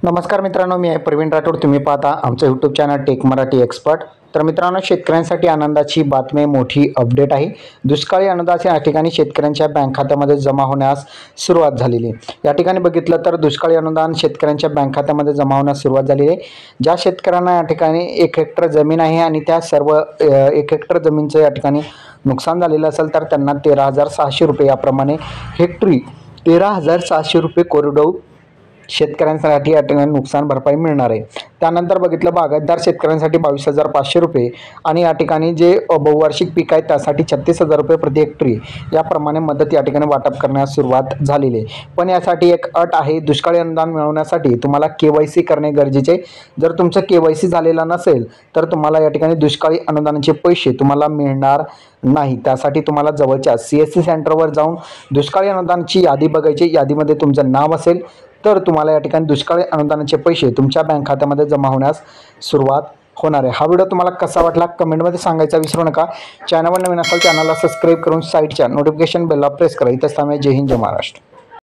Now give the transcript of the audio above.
नमस्कार मित्रांनो, मी आहे प्रवीण राठोड. तुम्ही पाहता आमचं YouTube channel tech Marathi expert. तर मित्रांनो, शेतकऱ्यांसाठी आनंदाची बातमी, मोठी अपडेट आहे. दुष्काळी अनुदान या ठिकाणी शेतकऱ्यांच्या बँक खात्यामध्ये जमा होण्यास सुरुवात झालेली आहे. या ठिकाणी बघितलं तर दुष्काळी अनुदान शेतकऱ्यांच्या बँक खात्यामध्ये जमा होण्यास सुरुवात झालेली आहे. ज्या शेतकऱ्यांना या ठिकाणी 1 हेक्टर जमीन आहे आणि त्या सर्व 1 हेक्टर जमीनचं या ठिकाणी नुकसान झालेलं असेल तर त्यांना 13,600 रुपये याप्रमाणे हेक्टरी 13,600 रुपये कोरडवाहू शेतकऱ्यांसाठी या ठिकाणी नुकसान भरपाई मिळणार आहे. त्यानंतर बघितलं बागायतदार शेतकऱ्यांसाठी 22,500 रुपये आणि या ठिकाणी जे बहुवार्षिक पीक आहे त्यासाठी 36,000 रुपये प्रति हेक्टरी याप्रमाणे मदत या ठिकाणी वाटप करण्यास सुरुवात झालेली आहे. पण यासाठी एक अट आहे. दुष्काळी अनुदान मिळवण्यासाठी तुम्हाला KYC करणे गरजेचे आहे. जर तुमचं KYC झालेलं नसेल तर तुम्हाला या ठिकाणी दुष्काळी अनुदानाचे पैसे तुम्हाला मिळणार नाही. त्यासाठी तुम्हाला जवळच्या CSC सेंटरवर जाऊन दुष्काळी अनुदानाची यादी बघायची. यादीमध्ये तुमचं नाव असेल तर तुम्हाला या ठिकाणी दुष्काळी अनुदानाचे पैसे तुमच्या बँक खात्यामध्ये जमा होण्यास सुरुवात होणार आहे. हा व्हिडिओ तुम्हाला कसा वाटला कमेंटमध्ये सांगायचा विसरू नका. चॅनलवर नवीन असाल चॅनलला सबस्क्राईब करून साईडच्या नोटिफिकेशन बेलला प्रेस करा. इथंच थांबा. जय हिंद, जय महाराष्ट्र.